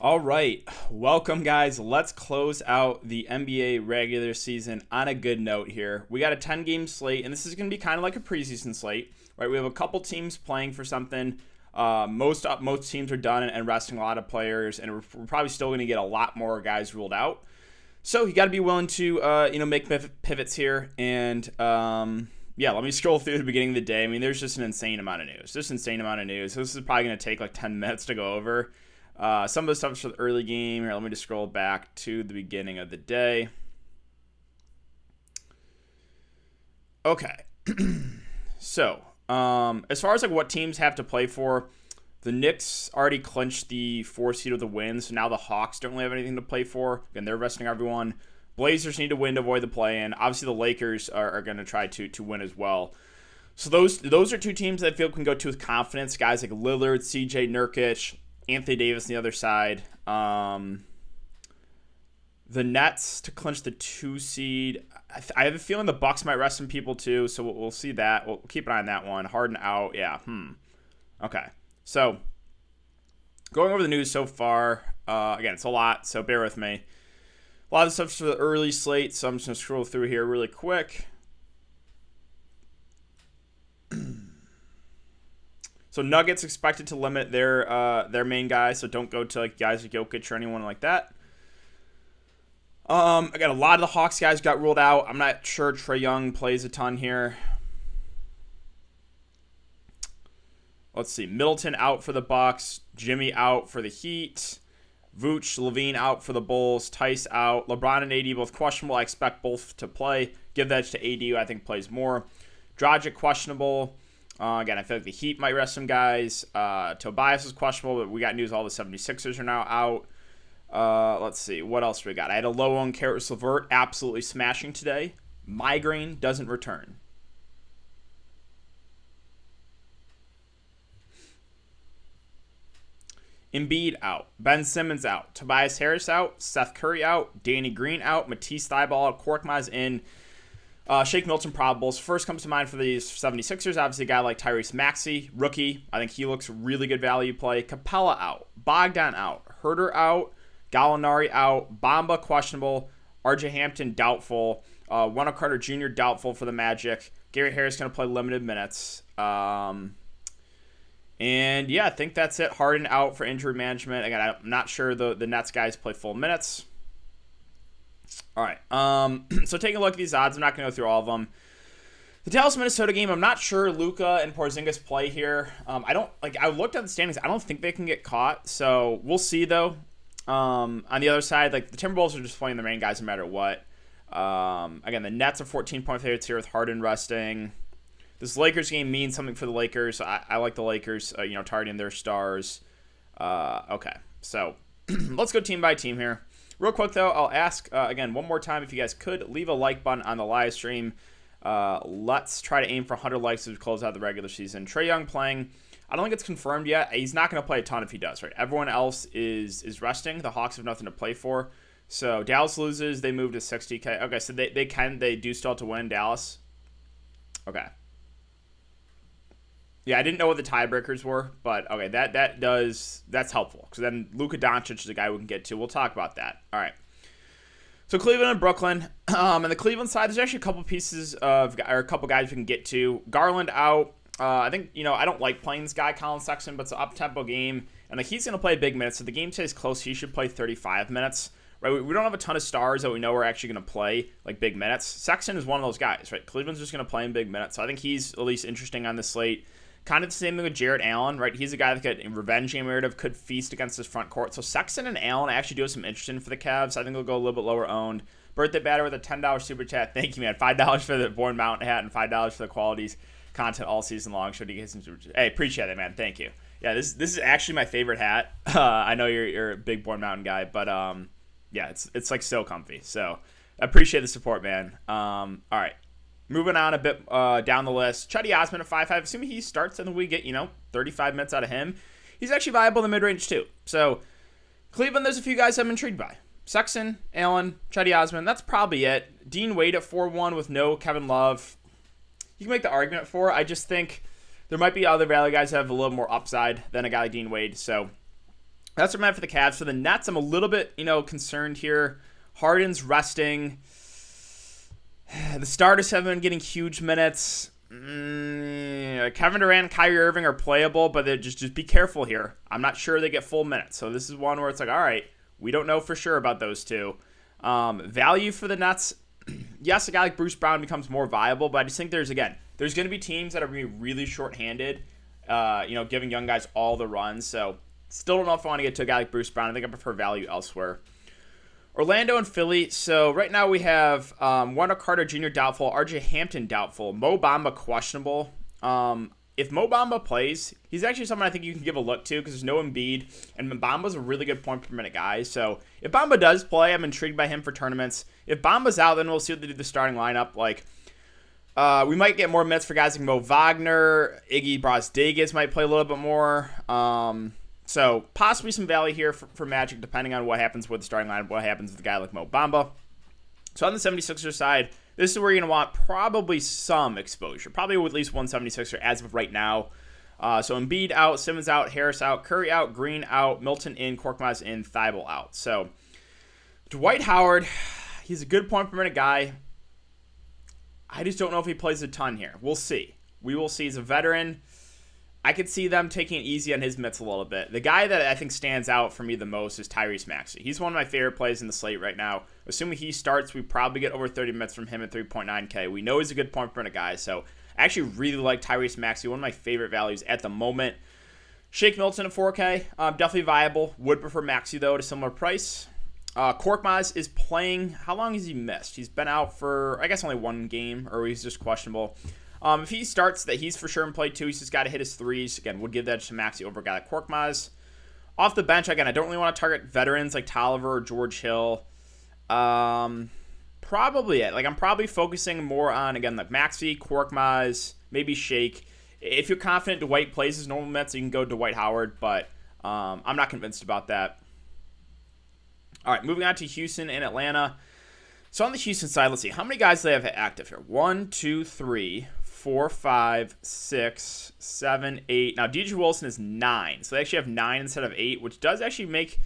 All right, welcome guys. Let's close out the NBA regular season on a good note here. We got a 10-game slate, and this is going to be kind of like a preseason slate, right? We have a couple teams playing for something. Most teams are done and resting a lot of players, and we're probably still going to get a lot more guys ruled out. So you got to be willing to make pivots here, and let me scroll through the beginning of the day. I mean, there's just an insane amount of news. This is probably going to take like 10 minutes to go over. Some of the stuff is for the early game. Here, let me just scroll back to the beginning of the day. Okay. So, as far as like what teams have to play for, the Knicks already clinched the 4 seed with the win, so now the Hawks don't really have anything to play for. Again, they're resting everyone. Blazers need to win to avoid the play-in. Obviously, the Lakers are going to try to win as well. So those are two teams that I feel can go to with confidence. Guys like Lillard, CJ Nurkic, Anthony Davis on the other side. The Nets to clinch the 2 seed. I have a feeling the Bucks might rest some people too, so we'll see that. We'll keep an eye on that one. Harden out. Yeah. Okay. So going over the news so far. Again, it's a lot, so bear with me. A lot of stuff for the early slate, so I'm just going to scroll through here really quick. So Nuggets expected to limit their main guys, so don't go to like guys like Jokic or anyone like that. Again, a lot of the Hawks guys got ruled out. I'm not sure Trae Young plays a ton here. Let's see. Middleton out for the Bucks. Jimmy out for the Heat. Vooch, Levine out for the Bulls. Tice out. LeBron and AD both questionable. I expect both to play. Give that to AD, who I think plays more. Dragic questionable. Again, I feel like the Heat might rest some guys. Tobias is questionable, but we got news all the 76ers are now out. Let's see. What else do we got? I had a low on Karis LeVert absolutely smashing today. Migraine doesn't return. Embiid out. Ben Simmons out. Tobias Harris out. Seth Curry out. Danny Green out. Matisse Thybulle out. Korkmaz in. Shake Milton probables. First comes to mind for these 76ers, obviously a guy like Tyrese Maxey, rookie. I think he looks really good value play. Capella out. Bogdan out. Herter out. Gallinari out. Bamba questionable. RJ Hampton doubtful. Wendell Carter Jr. doubtful for the Magic. Gary Harris going to play limited minutes. And yeah, I think that's it. Harden out for injury management. Again, I'm not sure the Nets guys play full minutes. All right. So taking a look at these odds, I'm not going to go through all of them. The Dallas-Minnesota game, I'm not sure Luka and Porzingis play here. I looked at the standings. I don't think they can get caught. So we'll see, though. On the other side, like the Timberwolves are just playing the main guys no matter what. Again, the Nets are 14-point favorites here with Harden resting. This Lakers game means something for the Lakers. I like the Lakers, targeting their stars. Okay. So let's go team by team here. Real quick, though, I'll ask, again, one more time, if you guys could leave a like button on the live stream. Let's try to aim for 100 likes as we close out the regular season. Trae Young playing. I don't think it's confirmed yet. He's not going to play a ton if he does, right? Everyone else is resting. The Hawks have nothing to play for. So Dallas loses. They move to 60K. Okay, so they do still have to win, Dallas. Okay. Yeah, I didn't know what the tiebreakers were, but okay, that's helpful because then Luka Doncic is a guy we can get to. We'll talk about that. All right. So Cleveland and Brooklyn. On the Cleveland side, there's actually a couple a couple guys we can get to. Garland out. I think I don't like playing this guy, Colin Sexton, but it's an up-tempo game, and like he's going to play big minutes. So the game stays close. He should play 35 minutes. Right? We don't have a ton of stars that we know are actually going to play like big minutes. Sexton is one of those guys. Right? Cleveland's just going to play in big minutes. So I think he's at least interesting on the slate. Kind of the same thing with Jarrett Allen, right? He's a guy that could revenge game narrative, could feast against his front court. So Sexton and Allen actually do have some interesting for the Cavs. I think they'll go a little bit lower owned. Birthday batter with a $10 super chat. Thank you, man. $5 for the Born Mountain hat and $5 for the qualities content all season long. Should you get some super chat? Hey, appreciate it, man. Thank you. Yeah, this is actually my favorite hat. I know you're a big Born Mountain guy, but yeah, it's like so comfy. So I appreciate the support, man. All right. Moving on a bit down the list, Chetty Osman at 5.5. Assuming he starts and we get 35 minutes out of him, he's actually viable in the mid range too. So Cleveland, there's a few guys I'm intrigued by. Sexton, Allen, Chetty Osman. That's probably it. Dean Wade at 4.1 with no Kevin Love. You can make the argument for it. I just think there might be other value guys that have a little more upside than a guy like Dean Wade. So That's what I meant for the Cavs. For the Nets, I'm a little bit, concerned here. Harden's resting. The starters haven't been getting huge minutes. Kevin Durant and Kyrie Irving are playable, but they just be careful here. I'm not sure they get full minutes. So this is one where it's like, all right, we don't know for sure about those two. Value for the Nets, yes, a guy like Bruce Brown becomes more viable, but I just think there's going to be teams that are going to be really shorthanded, giving young guys all the runs. So still don't know if I want to get to a guy like Bruce Brown. I think I prefer value elsewhere. Orlando and Philly. So right now we have Wendell Carter Jr. doubtful, RJ Hampton doubtful, Mo Bamba questionable. If Mo Bamba plays, he's actually someone I think you can give a look to because there's no Embiid, and Bamba's a really good point per minute guy. So if Bamba does play, I'm intrigued by him for tournaments. If Bamba's out, then we'll see what they do with the starting lineup. We might get more minutes for guys like Mo Wagner, Iggy Brazdeikis might play a little bit more. So possibly some value here for Magic, depending on what happens with the starting lineup, what happens with a guy like Mo Bamba. So on the 76ers side, this is where you're going to want probably some exposure, probably with at least one 76er as of right now. So Embiid out, Simmons out, Harris out, Curry out, Green out, Milton in, Korkmaz in, Thibault out. So Dwight Howard, he's a good point per minute guy. I just don't know if he plays a ton here. We'll see. We will see. He's a veteran. I could see them taking it easy on his mitts a little bit. The guy that I think stands out for me the most is Tyrese Maxey. He's one of my favorite plays in the slate right now. Assuming he starts, we probably get over 30 minutes from him at 3.9K. We know he's a good point per minute guy, so I actually really like Tyrese Maxey, one of my favorite values at the moment. Shake Milton at 4K, definitely viable. Would prefer Maxey, though, at a similar price. Korkmaz is playing. How long has he missed? He's been out for, I guess, only one game, or he's just questionable. If he starts, that he's for sure in play too. He's just got to hit his threes. Again, would give that to Maxey over a guy like Korkmaz. Off the bench, again, I don't really want to target veterans like Tolliver or George Hill. Probably it. I'm probably focusing more on, again, like Maxey, Korkmaz, maybe Shake. If you're confident Dwight plays his normal minutes, you can go Dwight Howard, but I'm not convinced about that. All right, moving on to Houston and Atlanta. So on the Houston side, let's see. How many guys do they have active here? 1, 2, 3, 4, 5, 6, 7, 8. Now, DJ Wilson is 9. So they actually have 9 instead of 8, which does actually make,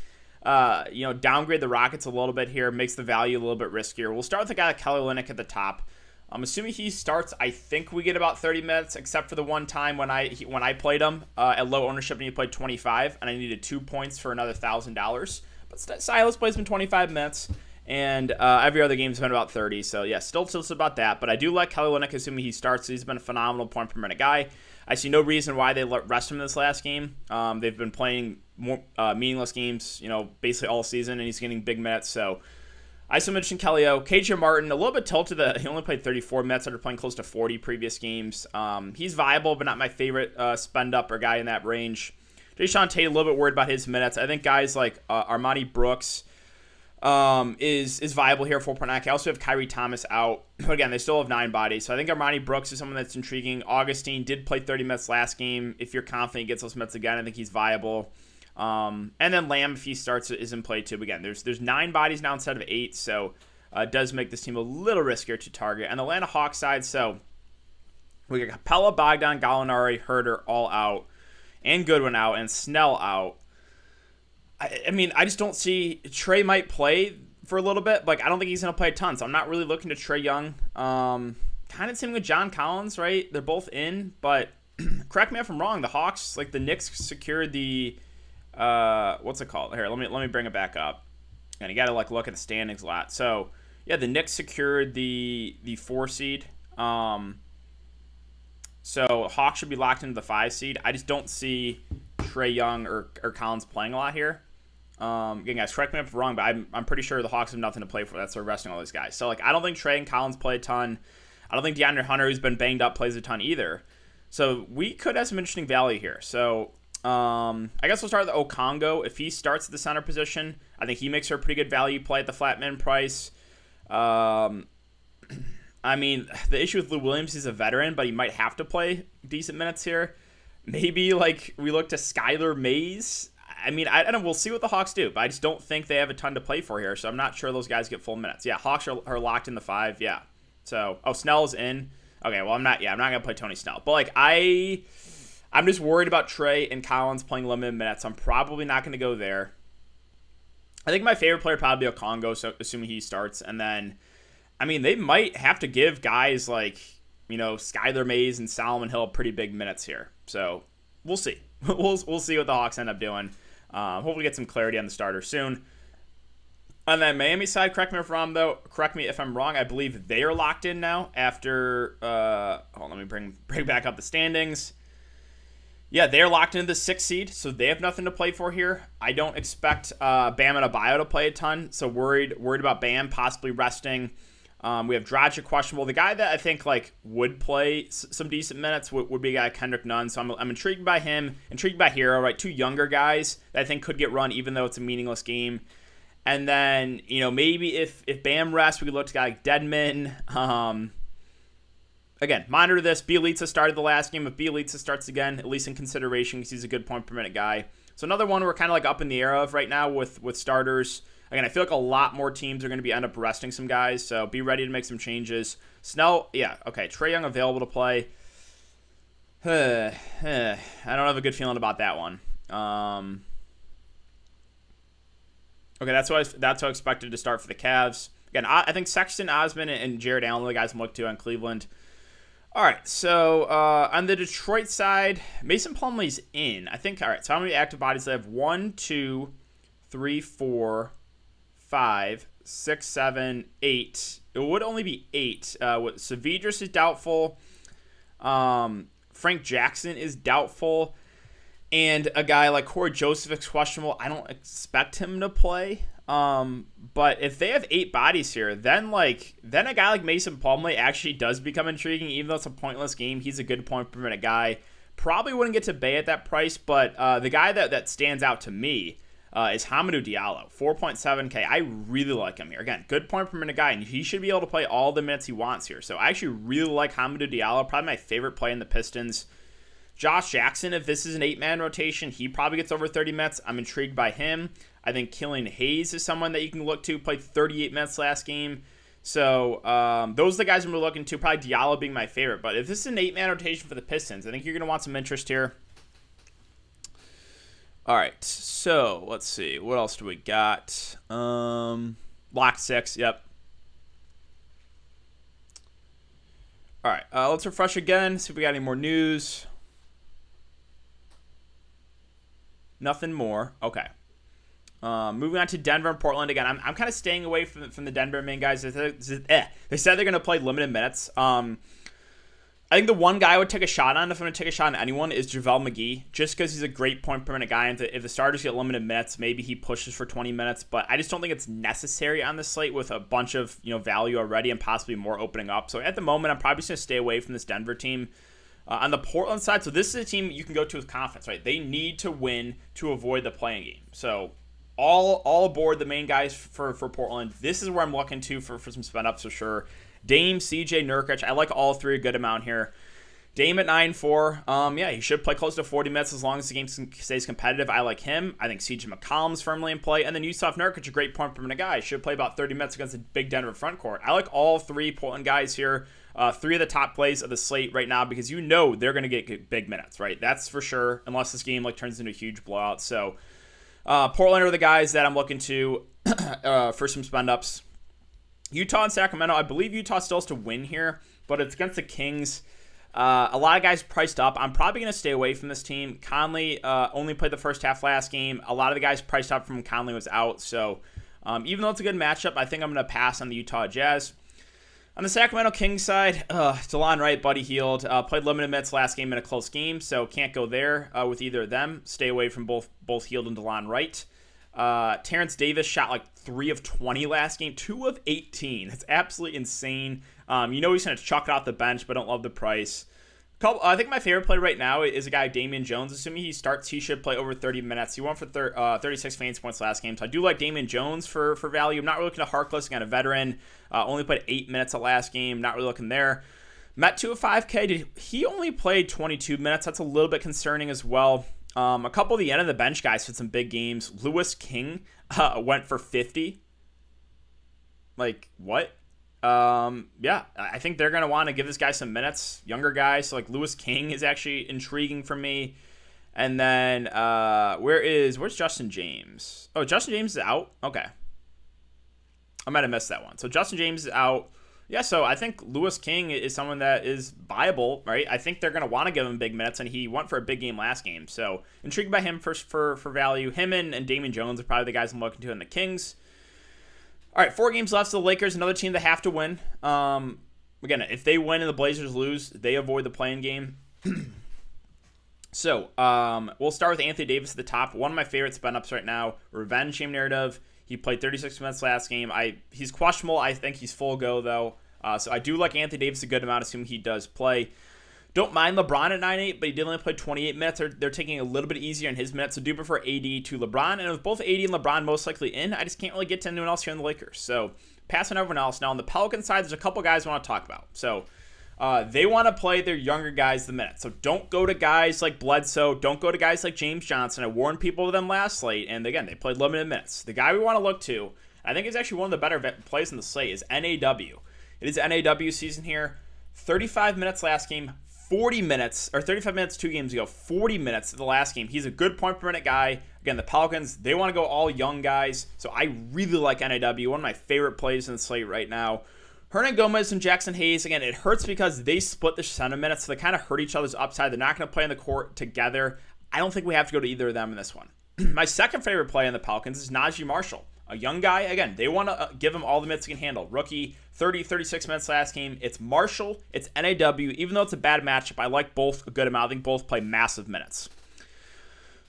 downgrade the Rockets a little bit here. Makes the value a little bit riskier. We'll start with a guy like Kelly Olynyk at the top. I'm assuming he starts. I think we get about 30 minutes, except for the one time when I played him at low ownership and he played 25, and I needed 2 points for another $1,000. But Silas plays him 25 minutes. And every other game's been about 30. So, yeah, still tilted about that. But I do like Kelly Olynyk, assuming he starts. He's been a phenomenal point per minute guy. I see no reason why they rest him in this last game. They've been playing more meaningless games, basically all season, and he's getting big minutes. So, I still mentioned Kelly O. KJ Martin, a little bit tilted that he only played 34 minutes after playing close to 40 previous games. He's viable, but not my favorite spend-up or guy in that range. Jayshawn Tate, a little bit worried about his minutes. I think guys like Armani Brooks is viable here, 4.9K. I also have Kyrie Thomas out. But again, they still have 9 bodies. So I think Armani Brooks is someone that's intriguing. Augustine did play 30 minutes last game. If you're confident he gets those minutes again, I think he's viable. And then Lamb, if he starts, is in play too. But again, there's 9 bodies now instead of 8. So it does make this team a little riskier to target. And the Atlanta Hawks side, so we got Capella, Bogdan, Gallinari, Herter all out. And Goodwin out. And Snell out. I mean, I just don't see Trey might play for a little bit, but I don't think he's going to play a ton. So I'm not really looking to Trey Young. Kind of same with John Collins, right? They're both in, but correct me if I'm wrong. The Hawks, the Knicks secured the what's it called? Here, let me bring it back up. And you got to look at the standings a lot. So yeah, the Knicks secured the 4 seed. So Hawks should be locked into the 5 seed. I just don't see Trey Young or Collins playing a lot here. Again, guys, correct me if I'm wrong, but I'm pretty sure the Hawks have nothing to play for. That's they're resting all these guys. So, I don't think Trey and Collins play a ton. I don't think DeAndre Hunter, who's been banged up, plays a ton either. So, we could have some interesting value here. So, I guess we'll start with Okongo. If he starts at the center position, I think he makes her a pretty good value play at the flat min price. I mean, the issue with Lou Williams, he's a veteran, but he might have to play decent minutes here. Maybe, we look to Skylar Mays. I mean, I don't know. We'll see what the Hawks do, but I just don't think they have a ton to play for here, so I'm not sure those guys get full minutes. Yeah, Hawks are locked in the 5, yeah. So, Snell's in. Okay, well, I'm not going to play Tony Snell. But, I I'm just worried about Trey and Collins playing limited minutes. I'm probably not going to go there. I think my favorite player probably be Okongo, so assuming he starts. And then, I mean, they might have to give guys like, Skylar Mays and Solomon Hill pretty big minutes here. So we'll see. We'll see what the Hawks end up doing. Hopefully get some clarity on the starter soon. On that Miami side, correct me if I'm wrong. I believe they are locked in now after. Hold on, let me bring back up the standings. Yeah, they're locked into the 6th seed, so they have nothing to play for here. I don't expect Bam and Adebayo to play a ton, so worried about Bam possibly resting. We have Dragic questionable. The guy that I think would play some decent minutes would be a guy Kendrick Nunn. So I'm intrigued by him, intrigued by Hero, right? 2 younger guys that I think could get run even though it's a meaningless game. And then, maybe if Bam rests, we could look to a guy like Dedmon. Again, monitor this. Bielitsa started the last game. If Bielitsa starts again, at least in consideration because he's a good point per minute guy. So another one we're kind of up in the air of right now with starters. Again, I feel like a lot more teams are going to end up resting some guys, so be ready to make some changes. Snell, yeah, okay. Trae Young available to play. I don't have a good feeling about that one. Okay, that's what I expected to start for the Cavs. Again, I think Sexton, Osman, and Jared Allen are the guys I'm looking to on Cleveland. All right, so on the Detroit side, Mason Plumlee's in. I think, all right, so how many active bodies do they have? 1, 2, 3, 4, 5, 6, 7, 8. It would only be 8. Savidris is doubtful. Frank Jackson is doubtful. And a guy like Corey Joseph is questionable. I don't expect him to play. But if they have 8 bodies here, then a guy like Mason Plumlee actually does become intriguing. Even though it's a pointless game, he's a good point per minute guy. Probably wouldn't get to Bay at that price, but the guy that stands out to me is Hamidou Diallo, 4.7K. I really like him here. Again, good point per minute guy, and he should be able to play all the minutes he wants here. So I actually really like Hamidou Diallo, probably my favorite play in the Pistons. Josh Jackson, if this is an 8-man rotation, he probably gets over 30 minutes. I'm intrigued by him. I think Killian Hayes is someone that you can look to. Played 38 minutes last game. So those are the guys I'm looking to. Probably Diallo being my favorite. But if this is an 8-man rotation for the Pistons, I think you're going to want some interest here. All right, so let's see. What else do we got? Lock 6, yep. All right, let's refresh again, see if we got any more news. Nothing more. Okay. Moving on to Denver and Portland again. I'm kind of staying away from the Denver main guys. They said they're going to play limited minutes. I think the one guy I would take a shot on, if I'm going to take a shot on anyone, is JaVale McGee, just because he's a great point per minute guy. And if the starters get limited minutes, maybe he pushes for 20 minutes. But I just don't think it's necessary on the slate with a bunch of value already and possibly more opening up. So at the moment, I'm probably just going to stay away from this Denver team. On the Portland side, so this is a team you can go to with confidence, right? They need to win to avoid the play-in game. So all aboard the main guys for Portland. This is where I'm looking to for some spend-ups for sure. Dame, CJ, Nurkic. I like all three a good amount here. Dame at 9-4. Yeah, he should play close to 40 minutes as long as the game stays competitive. I like him. I think CJ McCollum's firmly in play. And then Yusuf Nurkic, a great point per minute guy. Should play about 30 minutes against a big Denver front court. I like all 3 Portland guys here. 3 of the top plays of the slate right now because they're going to get big minutes, right? That's for sure, unless this game turns into a huge blowout. So Portland are the guys that I'm looking to for some spend-ups. Utah and Sacramento, I believe Utah still has to win here, but it's against the Kings. A lot of guys priced up. I'm probably going to stay away from this team. Conley only played the first half last game. A lot of the guys priced up from Conley was out. So even though it's a good matchup, I think I'm going to pass on the Utah Jazz. On the Sacramento Kings side, DeLon Wright, Buddy Hield, played limited minutes last game in a close game, so can't go there with either of them. Stay away from both Hield and DeLon Wright. Terrence Davis shot 3 of 20 last game, 2 of 18. That's absolutely insane. He's going to chuck it off the bench, but don't love the price. I think my favorite play right now is a guy, Damian Jones. Assuming he starts, he should play over 30 minutes. He went for 36 fantasy points last game, so I do like Damian Jones for value. I'm not really looking to Harkless, again, a veteran. Only played 8 minutes at last game. Not really looking there. Met 2 of 5K. He only played 22 minutes. That's a little bit concerning as well. A couple of the end of the bench guys had some big games. Lewis King went for 50. What? Yeah, I think they're going to want to give this guy some minutes. Younger guys, so like Lewis King is actually intriguing for me. And then where's Justin James? Oh, Justin James is out? Okay. I might have missed that one. So Justin James is out. Yeah, so I think Lewis King is someone that is viable, right? I think they're going to want to give him big minutes, and he went for a big game last game. So intrigued by him for value. Him and Damian Jones are probably the guys I'm looking to in the Kings. All right, 4 games left. So the Lakers, another team that have to win. Again, if they win and the Blazers lose, they avoid the play-in game. So we'll start with Anthony Davis at the top. One of my favorite spin-ups right now. Revenge game narrative. He played 36 minutes last game. He's questionable. I think he's full go, though. So I do like Anthony Davis a good amount, assuming he does play. Don't mind LeBron at 9-8, but he did only play 28 minutes. They're taking a little bit easier in his minutes, so do prefer AD to LeBron. And with both AD and LeBron most likely in, I just can't really get to anyone else here in the Lakers. So passing everyone else. Now on the Pelicans side, there's a couple guys I want to talk about. So they want to play their younger guys the minutes. So don't go to guys like Bledsoe. Don't go to guys like James Johnson. I warned people of them last slate, and again, they played limited minutes. The guy we want to look to, I think is actually one of the better plays in the slate, is NAW. It is NAW season here. 35 minutes last game, 40 minutes, or 35 minutes 2 games ago, 40 minutes the last game. He's a good point per minute guy. Again, the Pelicans, they want to go all young guys, so I really like NAW. One of my favorite plays in the slate right now. Hernan Gomez and Jackson Hayes, again, it hurts because they split the center minutes, so they kind of hurt each other's upside. They're not going to play in the court together. I don't think we have to go to either of them in this one. My second favorite play in the Pelicans is Najee Marshall, a young guy. Again, they want to give him all the minutes he can handle. Rookie, 36 minutes last game. It's Marshall, it's NAW. Even though it's a bad matchup, I like both a good amount. I think both play massive minutes.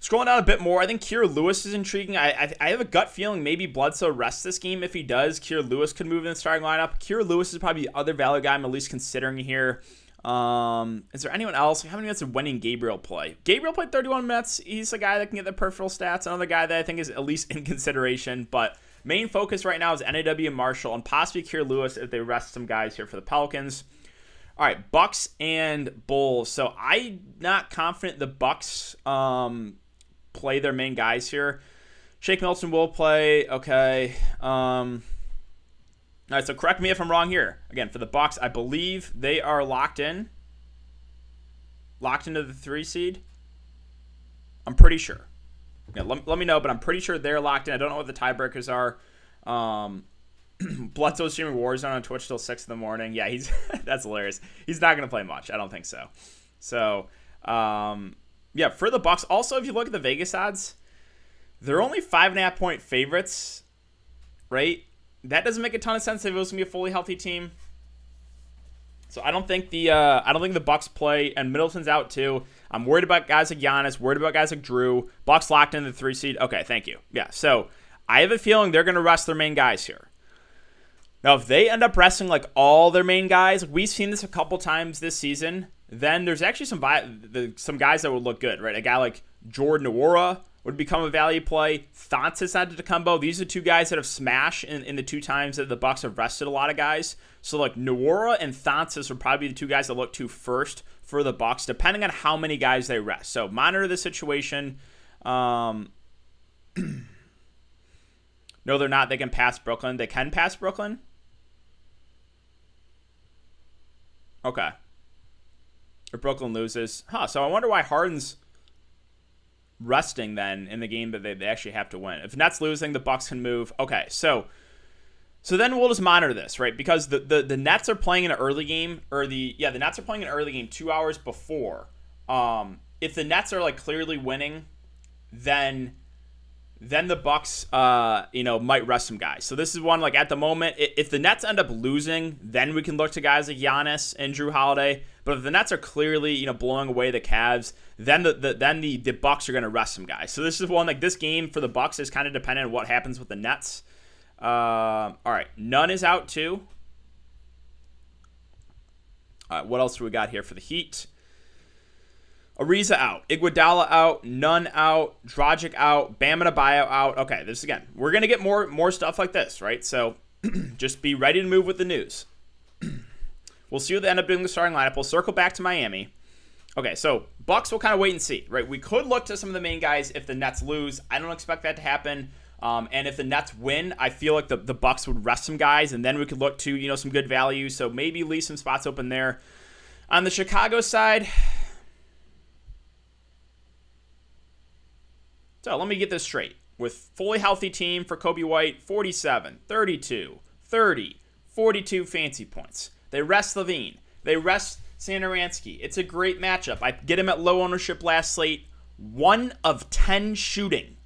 Scrolling down a bit more, I think Kira Lewis is intriguing. I have a gut feeling maybe Bledsoe rests this game. If he does, Kira Lewis could move in the starting lineup. Kira Lewis is probably the other value guy I'm at least considering here. Is there anyone else? How many minutes did Wendy Gabriel play? Gabriel played 31 minutes. He's a guy that can get the peripheral stats. Another guy that I think is at least in consideration. But main focus right now is NAW and Marshall, and possibly Kira Lewis if they rest some guys here for the Pelicans. All right, Bucks and Bulls. So I'm not confident the Bucks play their main guys here. Shake Milton will play. Okay. All right, so correct me if I'm wrong here. Again, for the Bucks, I believe they are locked into the 3 seed. I'm pretty sure. Yeah, let me know, but I'm pretty sure they're locked in. I don't know what the tiebreakers are. Bledsoe streaming Warzone on Twitch till 6 in the morning. Yeah, that's hilarious. He's not going to play much. I don't think so. So, yeah, for the Bucks. Also, if you look at the Vegas odds, they're only 5.5 point favorites, right? That doesn't make a ton of sense if it was gonna be a fully healthy team. So I don't think the Bucks play, and Middleton's out too. I'm worried about guys like Giannis, worried about guys like Drew. Bucks locked in the 3 seed. Okay, thank you. Yeah, so I have a feeling they're gonna rest their main guys here. Now, if they end up resting like all their main guys, we've seen this a couple times this season. Then there's actually some guys that would look good, right? A guy like Jordan Nwora would become a value play. Thonsis Antetokounmpo. These are 2 guys that have smashed in the 2 times that the Bucks have rested a lot of guys. So like Nwora and Thonsis would probably be the 2 guys to look to first for the Bucks, depending on how many guys they rest. So monitor the situation. No, they're not. They can pass Brooklyn. They can pass Brooklyn. Okay. If Brooklyn loses. So I wonder why Harden's resting then in the game that they actually have to win. If Nets losing, the Bucks can move. Okay, so then we'll just monitor this, right? Because the Nets are playing an early game, the Nets are playing an early game 2 hours before. If the Nets are like clearly winning, then the Bucks might rest some guys. So this is one like at the moment, if the Nets end up losing, then we can look to guys like Giannis and Drew Holiday. But if the Nets are clearly blowing away the Cavs, then the Bucks are going to rest some guys. So this is one like this game for the Bucks is kind of dependent on what happens with the Nets. All right, Nunn is out too. All right, what else do we got here for the Heat? Ariza out, Iguodala out, Nunn out, Dragic out, Bam Adebayo out. Okay, this again, we're gonna get more stuff like this, right? So just be ready to move with the news. We'll see what they end up doing the starting lineup. We'll circle back to Miami. Okay, so Bucks will kind of wait and see, right? We could look to some of the main guys if the Nets lose. I don't expect that to happen. And if the Nets win, I feel like the Bucks would rest some guys, and then we could look to some good value. So maybe leave some spots open there. On the Chicago side, so let me get this straight. With fully healthy team for Kobe White, 47, 32, 30, 42 fancy points. They rest Levine. They rest Satoransky. It's a great matchup. I get him at low ownership last slate. 1 of 10 shooting.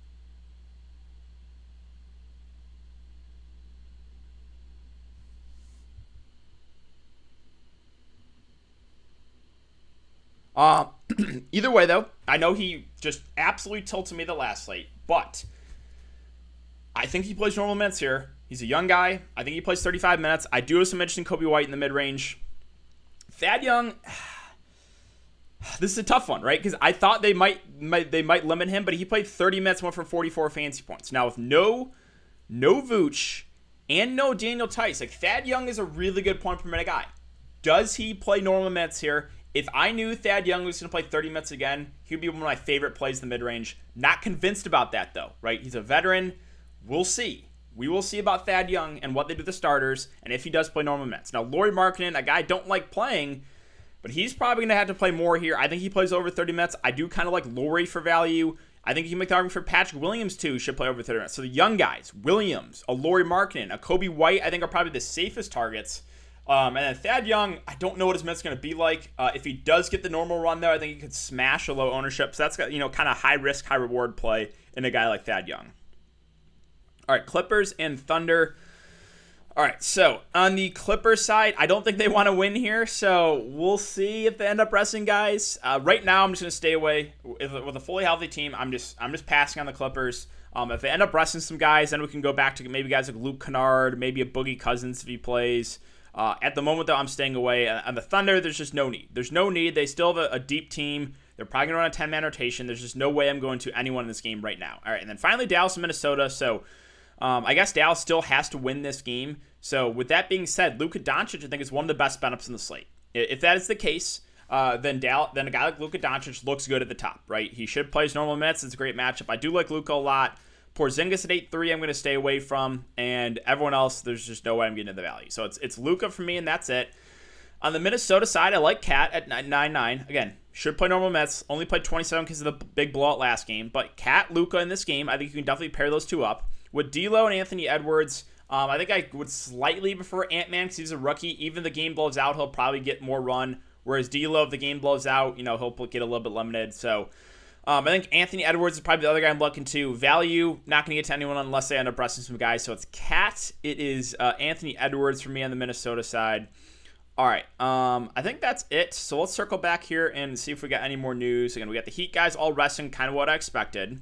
Either way, though, I know he just absolutely tilted me the last slate, but I think he plays normal minutes here. He's a young guy. I think he plays 35 minutes. I do have some interest in Kobe White in the mid-range. Thad Young, this is a tough one, right? Because I thought they might limit him, but he played 30 minutes, went for 44 fancy points. Now with no Vooch and no Daniel Tice, like Thad Young is a really good point per minute guy. Does he play normal minutes here? If I knew Thad Young was going to play 30 minutes again, he would be one of my favorite plays in the mid-range. Not convinced about that, though, right? He's a veteran. We'll see. We will see about Thad Young and what they do with the starters and if he does play normal minutes. Now, Lauri Markkanen, a guy I don't like playing, but he's probably going to have to play more here. I think he plays over 30 minutes. I do kind of like Lauri for value. I think you can make the argument for Patrick Williams, too, should play over 30 minutes. So the young guys, Williams, a Lauri Markkanen, a Kobe White, I think are probably the safest targets. And then Thad Young, I don't know what his minutes going to be like. If he does get the normal run there, I think he could smash a low ownership. So that's got kind of high risk, high reward play in a guy like Thad Young. All right, Clippers and Thunder. All right, so on the Clippers side, I don't think they want to win here. So we'll see if they end up resting guys. Right now, I'm just going to stay away with a fully healthy team. I'm just passing on the Clippers. If they end up resting some guys, then we can go back to maybe guys like Luke Kennard, maybe a Boogie Cousins if he plays. At the moment, though, I'm staying away. On the Thunder, there's just no need. There's no need. They still have a deep team. They're probably going to run a 10-man rotation. There's just no way I'm going to anyone in this game right now. All right, and then finally, Dallas and Minnesota. So I guess Dallas still has to win this game. So with that being said, Luka Doncic, I think, is one of the best bet-ups in the slate. If that is the case, then a guy like Luka Doncic looks good at the top, right? He should play his normal minutes. It's a great matchup. I do like Luka a lot. Porzingis at 8.3, I'm going to stay away from, and everyone else, there's just no way I'm getting into the value. So it's Luka for me, and that's it. On the Minnesota side, I like Cat at 9.9. Again, should play normal minutes. Only played 27 because of the big blowout last game. But Cat, Luka in this game, I think you can definitely pair those two up. With D'Lo and Anthony Edwards, I think I would slightly prefer Ant-Man because he's a rookie. Even if the game blows out, he'll probably get more run. Whereas D'Lo, if the game blows out, he'll get a little bit limited. So I think Anthony Edwards is probably the other guy I'm looking to. Value, not going to get to anyone unless they end up resting some guys. So it's Cat. It is Anthony Edwards for me on the Minnesota side. All right. I think that's it. So let's circle back here and see if we got any more news. Again, we got the Heat guys all resting, kind of what I expected.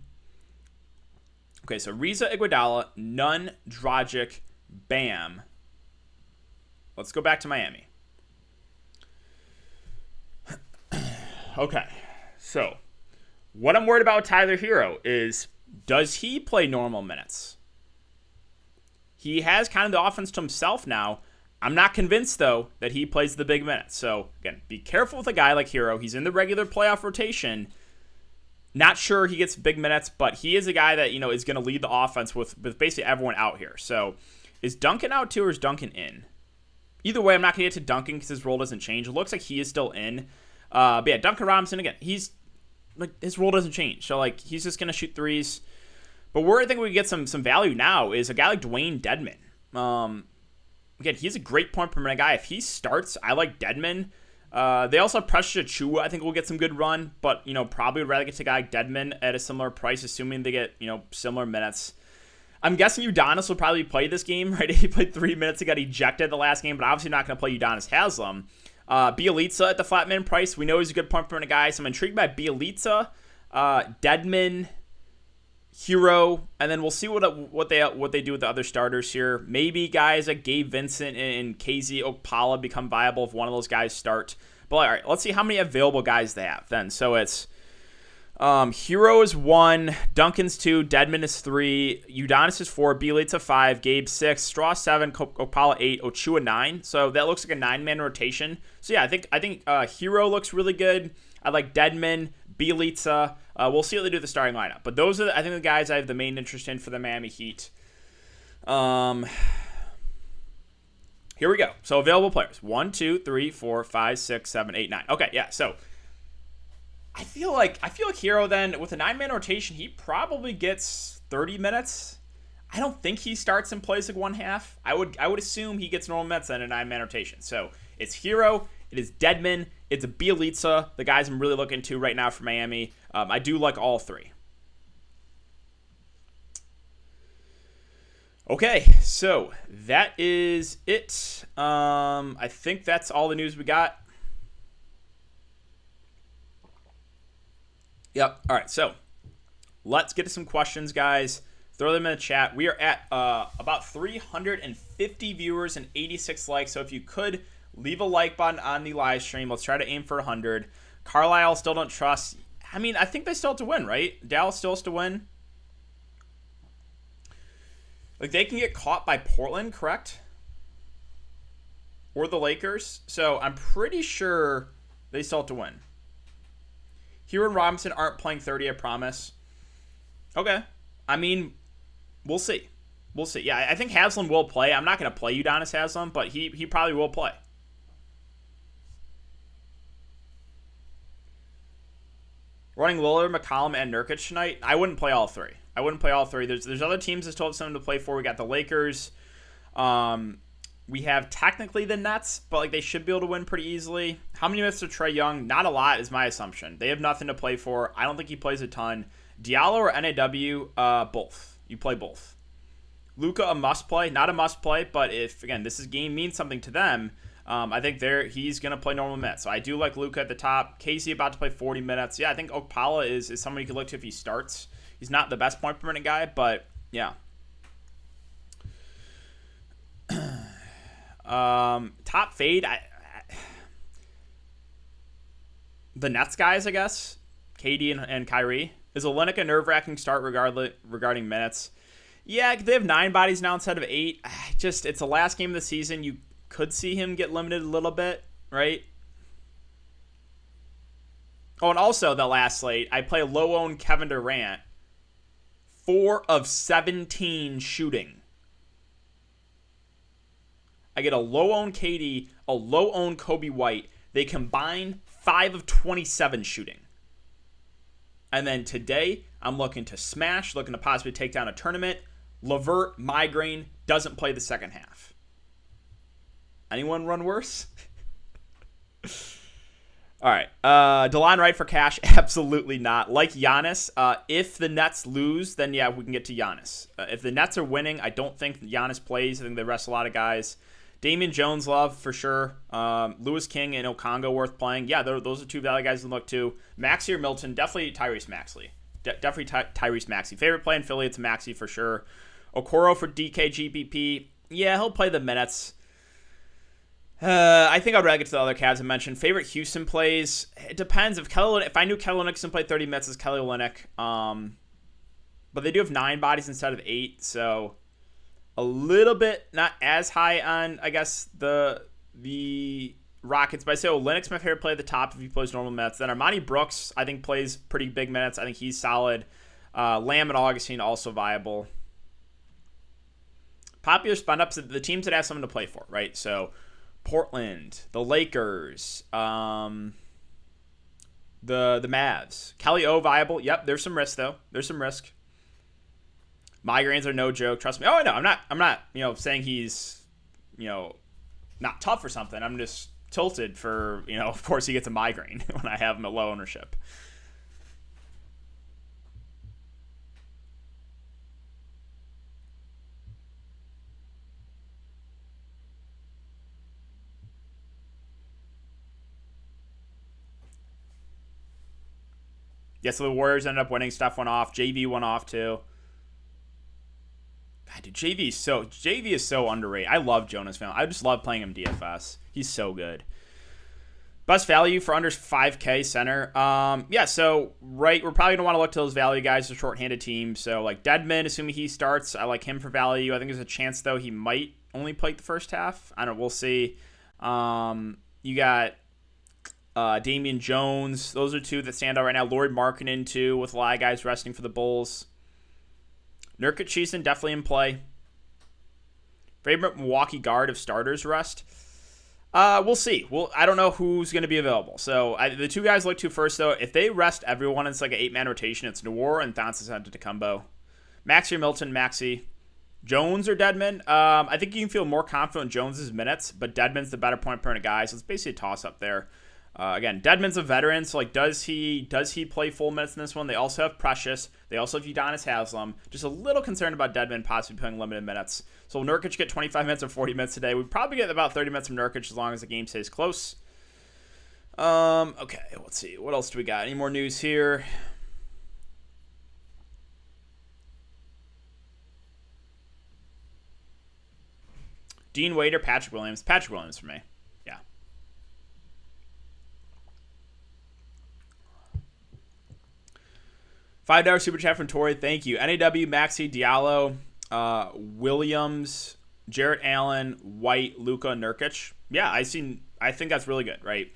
Okay, so Riza Iguodala, Nunn, Dragic, Bam. Let's go back to Miami. Okay, so what I'm worried about with Tyler Hero is, does he play normal minutes? He has kind of the offense to himself now. I'm not convinced, though, that he plays the big minutes. So, again, be careful with a guy like Hero. He's in the regular playoff rotation. Not sure he gets big minutes, but he is a guy that, is going to lead the offense with basically everyone out here. So, is Duncan out too, or is Duncan in? Either way, I'm not going to get to Duncan because his role doesn't change. It looks like he is still in. But yeah, Duncan Robinson, again, his role doesn't change. So, he's just going to shoot threes. But where I think we get some value now is a guy like Dwayne Dedmon. Again, he's a great point per minute guy. If he starts, I like Dedmon. They also have Precious Achiuwa. I think will get some good run, but probably would rather get to a guy like Dedmon at a similar price, assuming they get similar minutes. I'm guessing Udonis will probably play this game, right? He played 3 minutes and got ejected the last game, but obviously not going to play Udonis Haslem. Bielitsa at the flat man price. We know he's a good point per minute guy, so I'm intrigued by Bielitsa, Dedmon, Hero, and then we'll see what they do with the other starters here. Maybe guys like Gabe Vincent and KZ Okpala become viable if one of those guys start. But all right, let's see how many available guys they have then. So it's Hero is 1, Duncan's 2, Dedmon is 3, Udonis is 4, Bielitsa 5, Gabe 6, Straw 7, Okpala 8, Ochoa 9. So that looks like a 9-man rotation. So yeah, I think Hero looks really good. I like Dedmon, Bielitsa. We'll see what they do with the starting lineup. But those are, I think, the guys I have the main interest in for the Miami Heat. Here we go. So available players. 1, 2, 3, 4, 5, 6, 7, 8, 9. Okay, yeah. So I feel like Hero then with a 9-man rotation, he probably gets 30 minutes. I don't think he starts and plays like one half. I would assume he gets normal minutes in a 9-man rotation. So it's Hero, it is Dedmon, it's a Bielitsa, the guys I'm really looking to right now for Miami. I do like all three. Okay, so that is it. I think that's all the news we got. Yep. All right, so let's get to some questions, guys. Throw them in the chat. We are at about 350 viewers and 86 likes, so if you could leave a like button on the live stream. Let's try to aim for 100. Carlisle still don't trust. I mean, I think they still have to win, right? Dallas still has to win. Like, they can get caught by Portland, correct? Or the Lakers. So I'm pretty sure they still have to win. Hero and Robinson aren't playing 30, I promise. Okay. I mean, we'll see. We'll see. Yeah, I think Haslam will play. I'm not going to play Udonis Haslam, but he probably will play. Running Lillard, McCollum, and Nurkic tonight, I wouldn't play all three. There's other teams that still have something to play for. We got the Lakers. We have technically the Nets, but like they should be able to win pretty easily. How many minutes to Trae Young? Not a lot is my assumption. They have nothing to play for. I don't think he plays a ton. Diallo or NAW? Both. You play both. Luka a must play, not a must play, but if again this game means something to them, I think he's gonna play normal minutes. So I do like Luka at the top. Casey about to play 40 minutes. Yeah, I think Okpala is someone you could look to if he starts. He's not the best point per minute guy, but yeah. Top fade, the Nets guys, I guess. KD and Kyrie. Is Olynyk a nerve-wracking start regarding minutes? Yeah, they have 9 bodies now instead of 8. It's the last game of the season. You could see him get limited a little bit, right? Oh, and also the last slate, I play low-owned Kevin Durant. 4 of 17 shooting. I get a low-owned KD, a low-owned Kobe White. They combine 5 of 27 shooting. And then today, I'm looking to smash, looking to possibly take down a tournament. LeVert, migraine, doesn't play the second half. Anyone run worse? All right. DeLon Wright for cash? Absolutely not. Like Giannis, if the Nets lose, then yeah, we can get to Giannis. If the Nets are winning, I don't think Giannis plays. I think they rest a lot of guys. Damian Jones love for sure. Lewis King and Okongwu worth playing. Yeah, those are 2 value guys to look to. Maxey or Milton? Definitely Tyrese Maxey. Definitely Tyrese Maxey. Favorite play in Philly, it's Maxey for sure. Okoro for DKGPP. Yeah, he'll play the minutes. I think I'd rather get to the other Cavs I mentioned. Favorite Houston plays? It depends. If I knew Kelly Olynyk can play 30 minutes, it's Kelly Olynyk. But they do have 9 bodies instead of 8, so a little bit not as high on, I guess, the Rockets. But I say Olynyk's my favorite play at the top if he plays normal minutes. Then Armani Brooks, I think, plays pretty big minutes. I think he's solid. Lamb and Augustine also viable. Popular spend-ups, the teams that have something to play for, right? So Portland, the Lakers, the Mavs. Kelly O viable. Yep, there's some risk though. There's some risk. Migraines are no joke. Trust me. Oh no, I'm not. Saying he's, not tough or something. I'm just tilted for, of course he gets a migraine when I have him at low ownership. Yeah, so the Warriors ended up winning. Steph went off. JV went off too. God, dude, JV is so underrated. I love Jonas Van. I just love playing him DFS. He's so good. Best value for under 5K center. So we're probably gonna want to look to those value guys, the short-handed team. So like Dedmon, assuming he starts, I like him for value. I think there's a chance though he might only play the first half. I don't know. We'll see. You got Damian Jones. Those are two that stand out right now. Lauri Markkanen, too, with a lot of guys resting for the Bulls. Nurkic Cheeseman definitely in play. Favorite Milwaukee guard if starters rest? We'll see. I don't know who's going to be available. So the two guys I look to first, though, if they rest everyone, it's like an 8-man rotation. It's Noor and Thanasis Antetokounmpo. Maxey or Milton, Maxey. Jones or Dedmon? I think you can feel more confident in Jones's minutes, but Dedmon's the better point per minute guy, so it's basically a toss-up there. Again, Dedmon's a veteran, so like, does he play full minutes in this one? They also have Precious. They also have Udonis Haslem. Just a little concerned about Dedmon possibly playing limited minutes. So will Nurkic get 25 minutes or 40 minutes today? We'd probably get about 30 minutes from Nurkic as long as the game stays close. Okay, let's see. What else do we got? Any more news here? Dean Wade or Patrick Williams? Patrick Williams for me. Yeah. $5 super chat from Tori. Thank you. NAW, Maxey, Diallo, Williams, Jarrett Allen, White, Luka, Nurkic. Yeah, I think that's really good, right?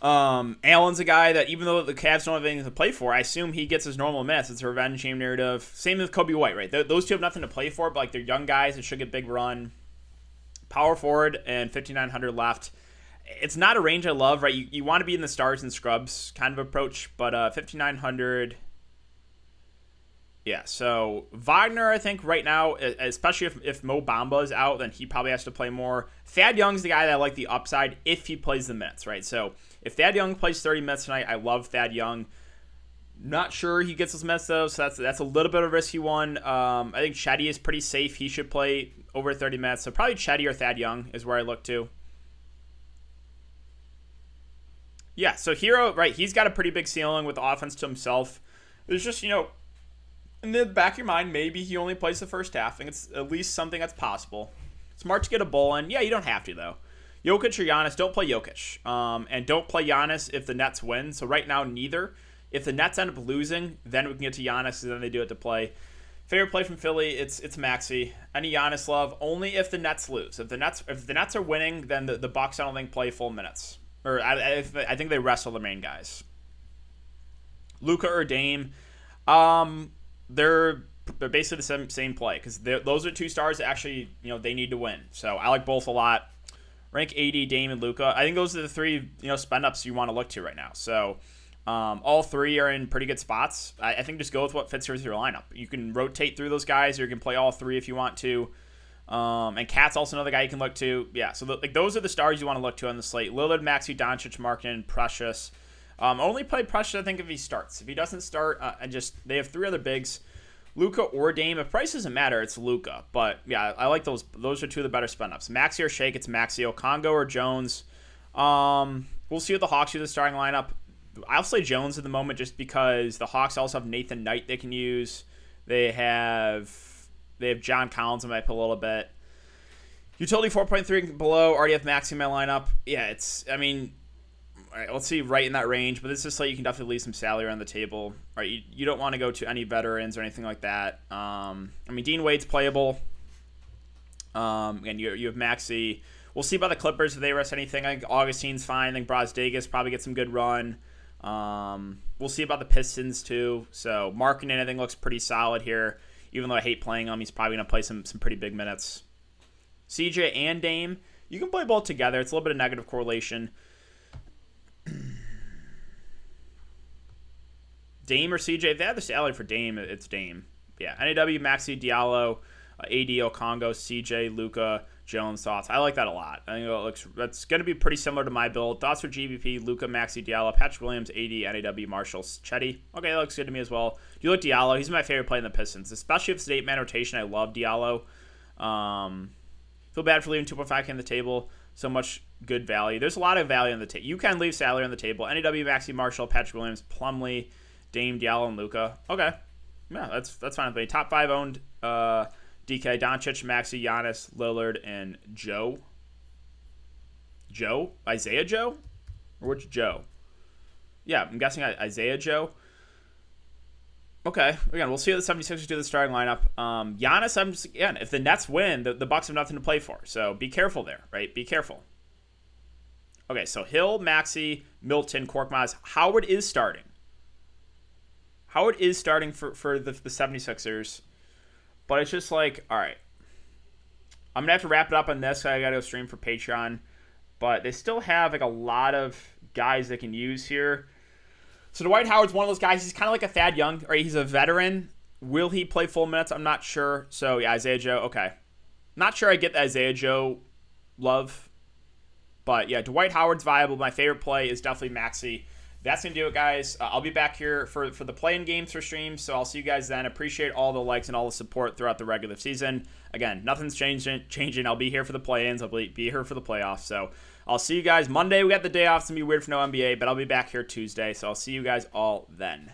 Allen's a guy that even though the Cavs don't have anything to play for, I assume he gets his normal minutes. It's a revenge game narrative. Same with Kobe White, right? Those two have nothing to play for, but like they're young guys that should get big run. Power forward and 5,900 left. It's not a range I love, right? You want to be in the stars and scrubs kind of approach, but 5,900. Yeah, so Wagner, I think right now, especially if Mo Bamba is out, then he probably has to play more. Thad Young's the guy that I like the upside if he plays the minutes, right? So if Thad Young plays 30 minutes tonight, I love Thad Young. Not sure he gets those minutes though, so that's a little bit of a risky one. I think Chetty is pretty safe. He should play over 30 minutes, so probably Chetty or Thad Young is where I look to. Yeah, so Hero, right, he's got a pretty big ceiling with offense to himself. There's just, in the back of your mind, maybe he only plays the first half. I think it's at least something that's possible. Smart to get a bull in. Yeah, you don't have to, though. Jokic or Giannis, don't play Jokic. And don't play Giannis if the Nets win. So right now, neither. If the Nets end up losing, then we can get to Giannis, and then they do it to play. Favorite play from Philly, it's Maxey. Any Giannis love, only if the Nets lose. If the Nets are winning, then the Bucks I don't think play full minutes. Or I think they rest all the main guys. Luka or Dame, they're basically the same play because those are two stars that actually they need to win. So I like both a lot. Rank AD, Dame, and Luka. I think those are the three spend ups you want to look to right now. So. All three are in pretty good spots. I think just go with what fits with your lineup. You can rotate through those guys, or you can play all three if you want to. And Cat's also another guy you can look to. Yeah, so those are the stars you want to look to on the slate. Lillard, Maxey, Doncic, Markkanen, Precious. Only play Precious, I think, if he starts. If he doesn't start, they have three other bigs. Luka or Dame. If price doesn't matter, it's Luka. But, yeah, I like those. Those are two of the better spend-ups. Maxey or Shake, it's Maxey. Okongo or Jones. We'll see what the Hawks do the starting lineup. I'll say Jones at the moment just because the Hawks also have Nathan Knight they can use. They have John Collins in my pick a little bit. Utility 4.3 below. Already have Maxey in my lineup. Yeah, all right, let's see right in that range. But this is like you can definitely leave some salary on the table. All right, you don't want to go to any veterans or anything like that. Dean Wade's playable. And you have Maxey. We'll see about the Clippers if they rest anything. I think Augustine's fine. I think Brogdon probably gets some good run. We'll see about the Pistons too. So Markkanen I think looks pretty solid here. Even though I hate playing him, he's probably going to play some pretty big minutes. CJ and Dame, you can play both together. It's a little bit of negative correlation. Dame or CJ, if they have the salary for Dame, it's Dame. Yeah, NAW, Maxey, Diallo, AD, Okongo, CJ, Luka, Jones, thoughts. I like that a lot. I think that's going to be pretty similar to my build. Thoughts for GBP, Luka, Maxey, Diallo, Patrick Williams, AD, NAW, Marshall, Chetty. Okay, that looks good to me as well. Do you like Diallo? He's my favorite play in the Pistons, especially if it's an 8-man rotation. I love Diallo. Feel bad for leaving 2.5K on the table. So much good value. There's a lot of value on the table. You can leave salary on the table. NAW, Maxey, Marshall, Patrick Williams, Plumlee, Dame, Diallo, and Luka. Okay. Yeah, that's fine with me. Top 5 owned DK, Doncic, Maxey, Giannis, Lillard, and Joe. Joe? Isaiah Joe? Or which Joe? Yeah, I'm guessing Isaiah Joe. Okay. Again, we'll see how the 76ers do the starting lineup. Giannis, if the Nets win, the Bucks have nothing to play for. So be careful there, right? Be careful. Okay, so Hill, Maxey, Milton, Korkmaz. Howard is starting. Howard is starting for the 76ers. But it's just like, all right. I'm going to have to wrap it up on this. I got to go stream for Patreon. But they still have like a lot of guys they can use here. So Dwight Howard's one of those guys. He's kind of like a Thad Young. Or he's a veteran. Will he play full minutes? I'm not sure. So, yeah, Isaiah Joe. Okay. Not sure I get the Isaiah Joe love. But, yeah, Dwight Howard's viable. My favorite play is definitely Maxey. That's going to do it, guys. I'll be back here for the play-in games for streams, so I'll see you guys then. Appreciate all the likes and all the support throughout the regular season. Again, nothing's changing. I'll be here for the play-ins. I'll be here for the playoffs. So I'll see you guys Monday. We got the day off. It's going to be weird for no NBA, but I'll be back here Tuesday, so I'll see you guys all then.